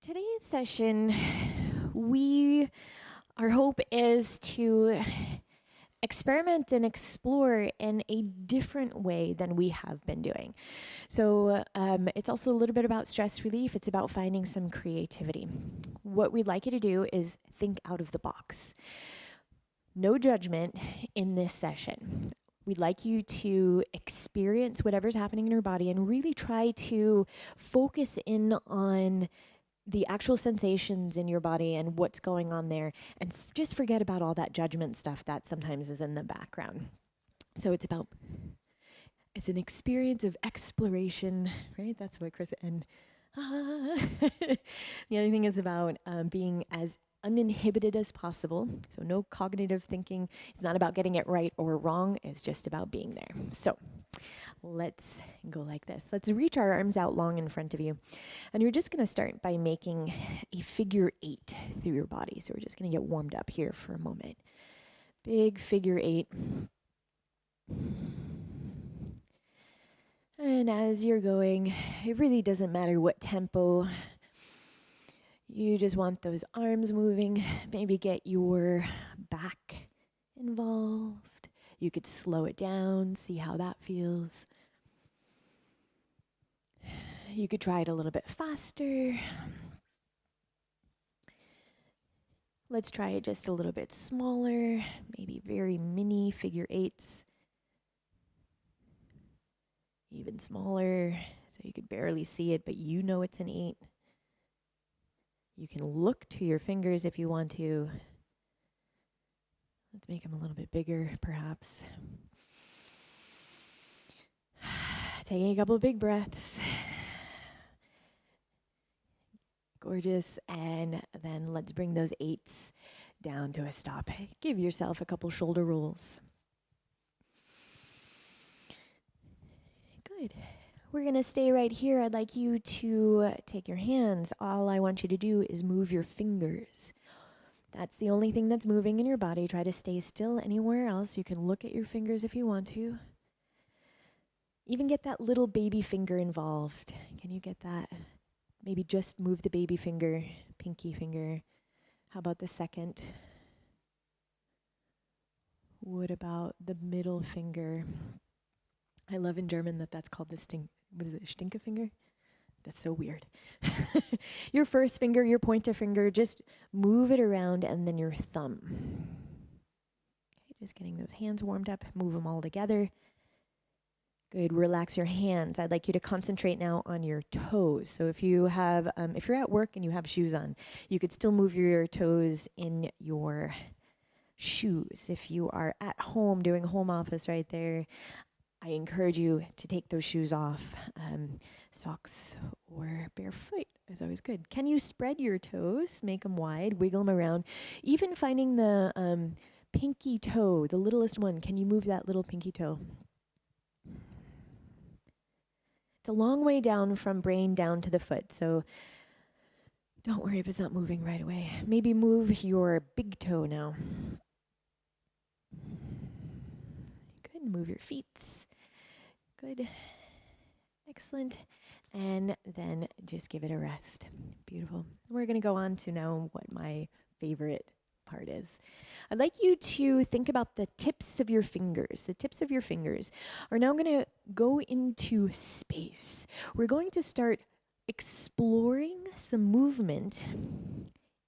Today's session, our hope is to experiment and explore in a different way than we have been doing. So it's also a little bit about stress relief. It's about finding some creativity. What we'd like you to do is think out of the box. No judgment in this session. We'd like you to experience whatever's happening in your body and really try to focus in on the actual sensations in your body and what's going on there, and just forget about all that judgment stuff that sometimes is in the background. So it's an experience of exploration, right? That's what Chris and the other thing is about being as uninhibited as possible. So no cognitive thinking. It's not about getting it right or wrong. It's just about being there. So let's go like this. Let's reach our arms out long in front of you. And you're just going to start by making a figure 8 through your body. So we're just going to get warmed up here for a moment. Big figure 8. And as you're going, it really doesn't matter what tempo. You just want those arms moving. Maybe get your back involved. You could slow it down, see how that feels. You could try it a little bit faster. Let's try it just a little bit smaller, maybe very mini figure 8s. Even smaller, so you could barely see it, but you know it's an 8. You can look to your fingers if you want to. Let's make them a little bit bigger, perhaps. Taking a couple of big breaths. Gorgeous. And then let's bring those 8s down to a stop. Give yourself a couple shoulder rolls. Good. We're going to stay right here. I'd like you to take your hands. All I want you to do is move your fingers. That's the only thing that's moving in your body. Try to stay still anywhere else. You can look at your fingers if you want to. Even get that little baby finger involved. Can you get that? Maybe just move the baby finger, pinky finger. How about the second? What about the middle finger? I love in German that's called the what is it, Stinkefinger? That's so weird. Your first finger, your pointer finger, just move it around, and then your thumb. Okay, just getting those hands warmed up. Move them all together. Good. Relax your hands. I'd like you to concentrate now on your toes. So if you have, if you're at work and you have shoes on, you could still move your toes in your shoes. If you are at home doing home office right there, I encourage you to take those shoes off. Socks or barefoot is always good. Can you spread your toes? Make them wide, wiggle them around. Even finding the pinky toe, the littlest one, can you move that little pinky toe? It's a long way down from brain down to the foot, so don't worry if it's not moving right away. Maybe move your big toe now. Good. Move your feet. Good. Excellent. And then just give it a rest. Beautiful. We're going to go on to now what my favorite part is. I'd like you to think about the tips of your fingers. The tips of your fingers are now going to go into space. We're going to start exploring some movement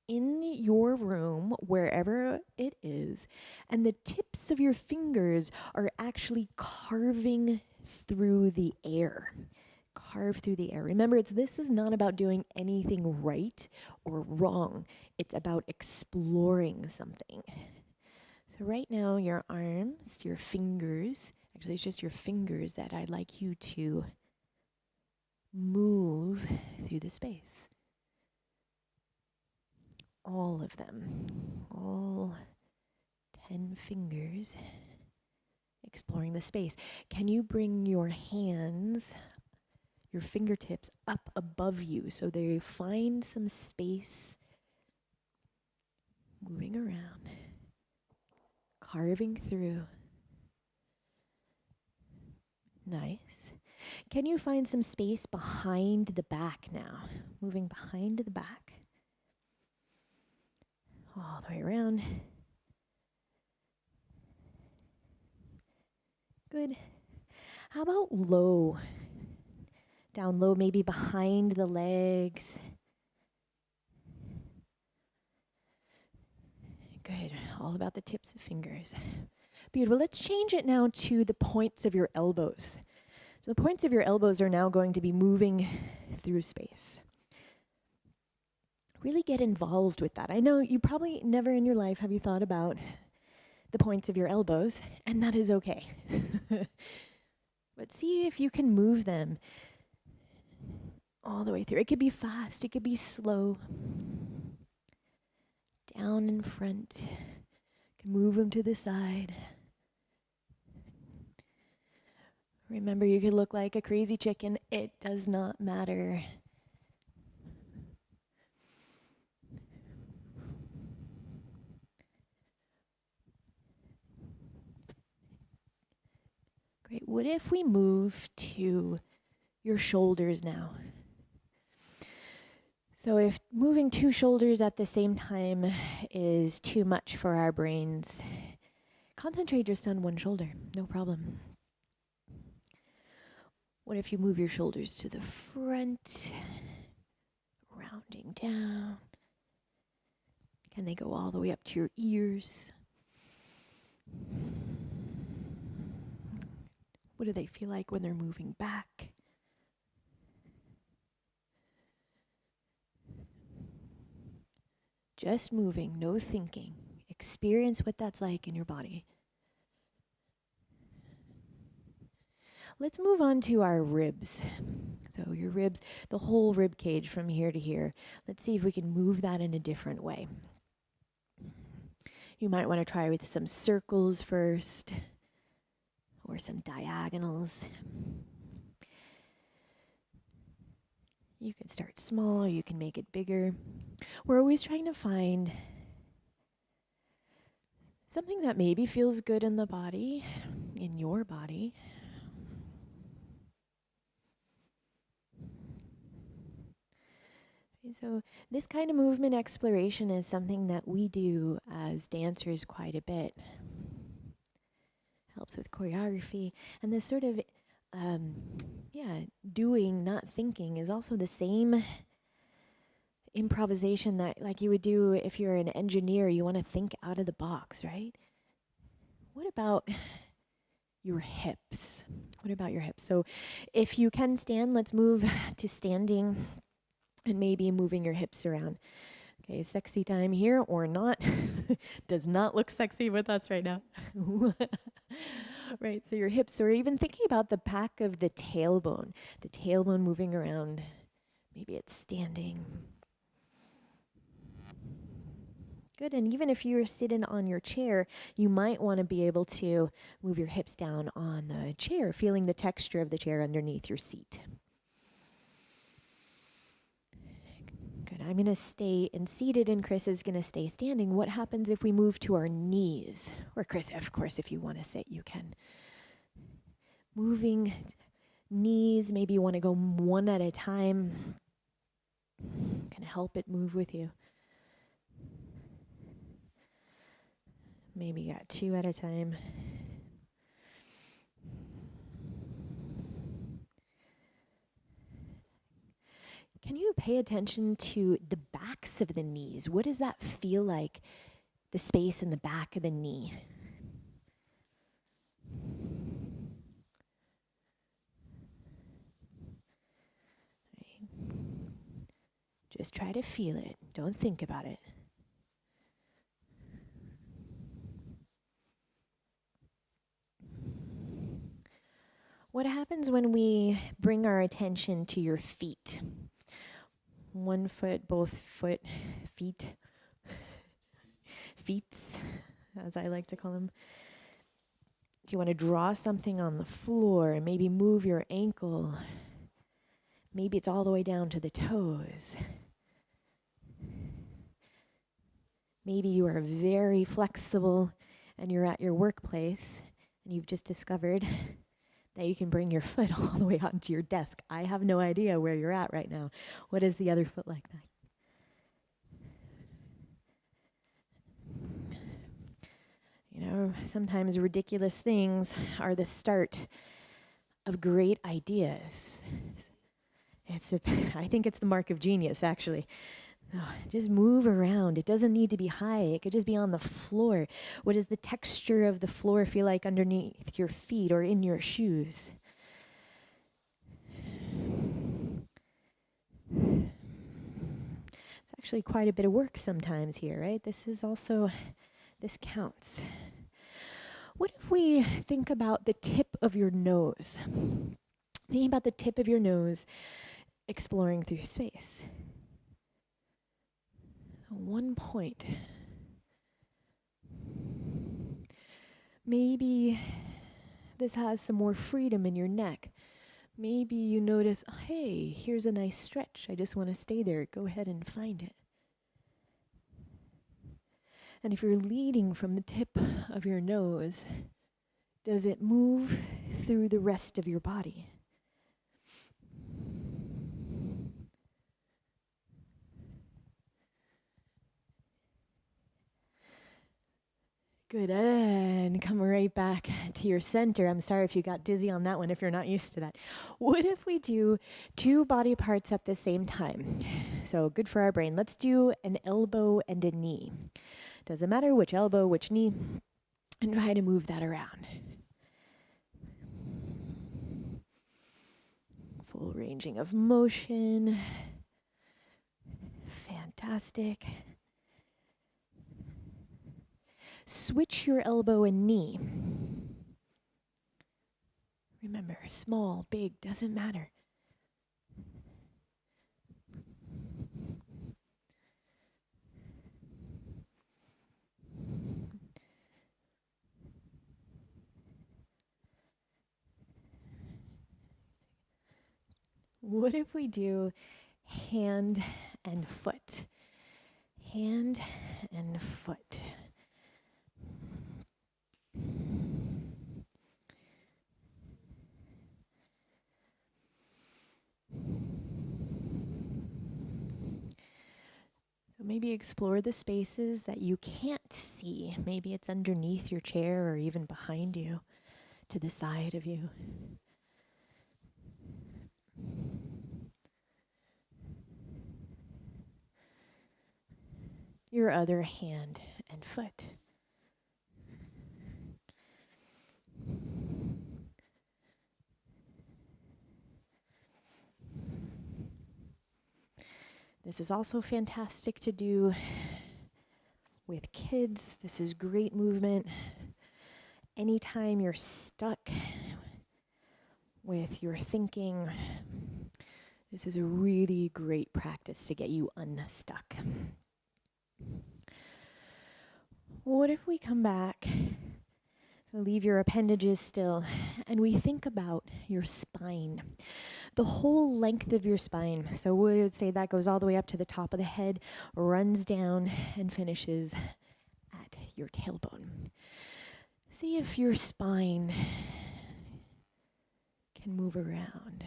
in your room, wherever it is, and the tips of your fingers are actually carving through the air. Carve through the air. Remember, this is not about doing anything right or wrong. It's about exploring something. So right now, your arms, your fingers, actually it's just your fingers that I'd like you to move through the space. All of them, all 10 fingers, exploring the space. Can you bring your hands, your fingertips up above you so they find some space, moving around, carving through. Nice. Can you find some space behind the back now? Moving behind the back. All the way around. Good. How about low? Down low, maybe behind the legs. Good. All about the tips of fingers. Beautiful. Let's change it now to the points of your elbows. So the points of your elbows are now going to be moving through space. Really get involved with that. I know you probably never in your life have you thought about the points of your elbows, and that is okay. But see if you can move them all the way through. It could be fast, it could be slow. Down in front. You can move them to the side. Remember, you could look like a crazy chicken. It does not matter. Great. What if we move to your shoulders now? So if moving two shoulders at the same time is too much for our brains, concentrate just on one shoulder, no problem. What if you move your shoulders to the front, rounding down? Can they go all the way up to your ears? What do they feel like when they're moving back? Just moving, no thinking. Experience what that's like in your body. Let's move on to our ribs. So your ribs, the whole rib cage from here to here. Let's see if we can move that in a different way. You might want to try with some circles first, or some diagonals. You can start small, you can make it bigger. We're always trying to find something that maybe feels good in the body, in your body. So this kind of movement exploration is something that we do as dancers quite a bit. Helps with choreography. And this sort of, doing, not thinking, is also the same improvisation that like you would do if you're an engineer. You want to think out of the box, right? What about your hips? What about your hips? So if you can stand, let's move to standing and maybe moving your hips around. Okay, sexy time here or not. Does not look sexy with us right now. Right, so your hips, or even thinking about the back of the tailbone moving around. Maybe it's standing. Good, and even if you're sitting on your chair, you might want to be able to move your hips down on the chair, feeling the texture of the chair underneath your seat. Good, I'm going to stay seated and Chris is going to stay standing. What happens if we move to our knees? Or Chris, of course, if you want to sit, you can. Moving knees, maybe you want to go one at a time. Can help it move with you. Maybe you got two at a time. Can you pay attention to the backs of the knees? What does that feel like, the space in the back of the knee? Right. Just try to feel it. Don't think about it. What happens when we bring our attention to your feet? One foot, both feet, as I like to call them. Do you want to draw something on the floor and maybe move your ankle? Maybe it's all the way down to the toes. Maybe you are very flexible and you're at your workplace and you've just discovered that you can bring your foot all the way onto your desk. I have no idea where you're at right now. What is the other foot like that? You know, sometimes ridiculous things are the start of great ideas. I think it's the mark of genius, actually. Oh, just move around. It doesn't need to be high. It could just be on the floor. What does the texture of the floor feel like underneath your feet or in your shoes? It's actually quite a bit of work sometimes here, right? This counts. What if we think about the tip of your nose? Thinking about the tip of your nose exploring through space. One point. Maybe this has some more freedom in your neck. Maybe you notice, hey, here's a nice stretch. I just want to stay there. Go ahead and find it. And if you're leading from the tip of your nose, does it move through the rest of your body? Good, and come right back to your center. I'm sorry if you got dizzy on that one, if you're not used to that. What if we do 2 body parts at the same time? So good for our brain. Let's do an elbow and a knee. Doesn't matter which elbow, which knee, and try to move that around. Full ranging of motion. Fantastic. Switch your elbow and knee. Remember, small, big, doesn't matter. What if we do hand and foot? Hand and foot. So maybe explore the spaces that you can't see. Maybe it's underneath your chair or even behind you, to the side of you. Your other hand and foot. This is also fantastic to do with kids. This is great movement. Anytime you're stuck with your thinking, this is a really great practice to get you unstuck. What if we come back, so leave your appendages still, and we think about your spine, the whole length of your spine. So we would say that goes all the way up to the top of the head, runs down, and finishes at your tailbone. See if your spine can move around.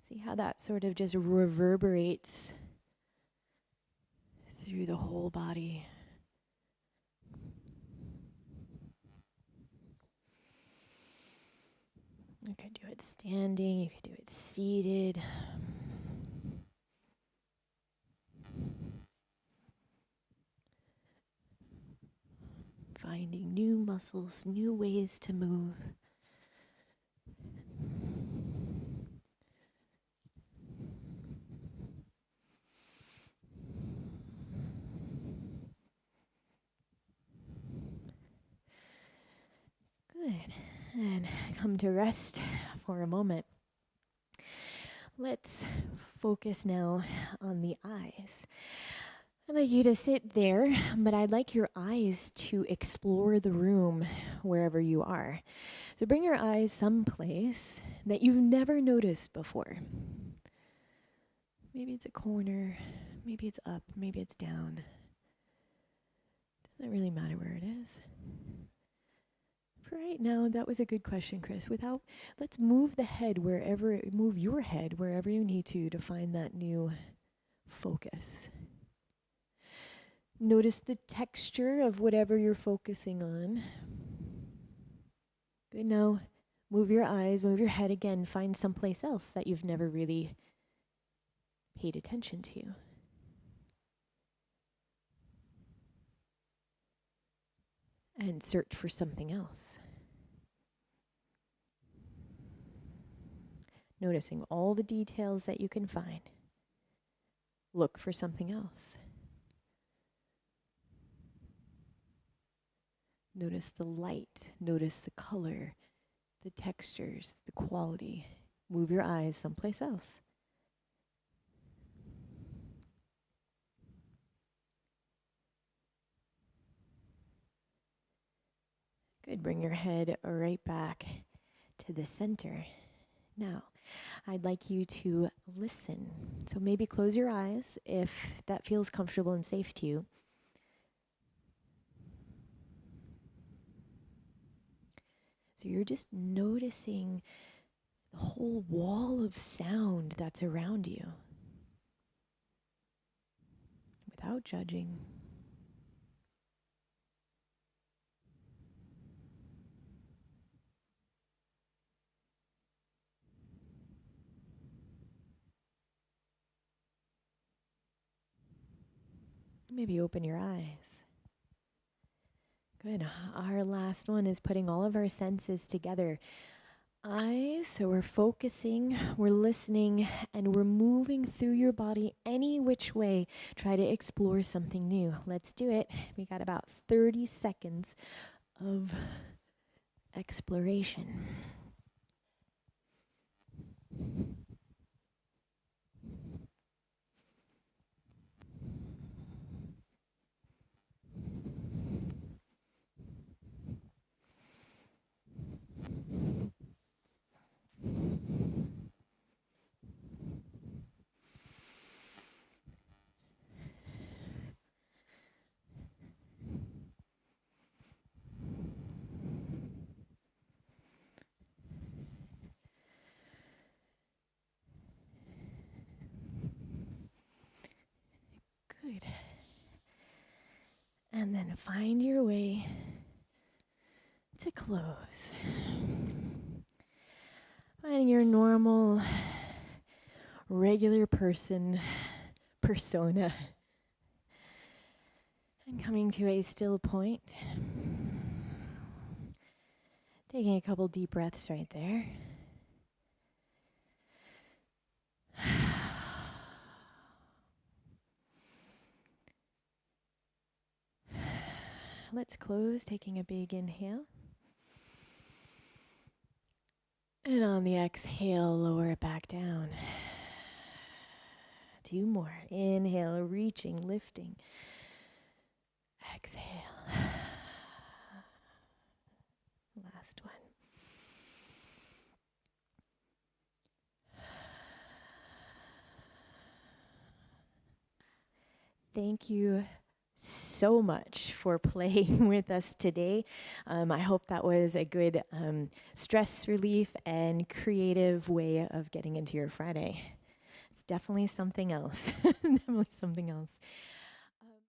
See how that sort of just reverberates through the whole body. You could do it standing, you could do it seated. Finding new muscles, new ways to move. Good. And come to rest for a moment. Let's focus now on the eyes. I'd like you to sit there, but I'd like your eyes to explore the room wherever you are. So bring your eyes someplace that you've never noticed before. Maybe it's a corner, maybe it's up, maybe it's down. Doesn't really matter where it is. For right now, that was a good question, Chris. Let's move move your head wherever you need to find that new focus. Notice the texture of whatever you're focusing on. Good. Now, move your eyes, move your head again. Find someplace else that you've never really paid attention to. And search for something else. Noticing all the details that you can find. Look for something else. Notice the light, notice the color, the textures, the quality. Move your eyes someplace else. Good. Bring your head right back to the center. Now, I'd like you to listen. So maybe close your eyes if that feels comfortable and safe to you. So you're just noticing the whole wall of sound that's around you without judging. Maybe open your eyes. Good. Our last one is putting all of our senses together. Eyes, so we're focusing, we're listening, and we're moving through your body any which way. Try to explore something new. Let's do it. We got about 30 seconds of exploration. Good. And then find your way to close. Finding your normal, regular persona and coming to a still point. Taking a couple deep breaths right there. Let's close, taking a big inhale. And on the exhale, lower it back down. 2 more. Inhale, reaching, lifting. Exhale. Last one. Thank you so much for playing with us today. I hope that was a good stress relief and creative way of getting into your Friday. It's definitely something else. Definitely something else.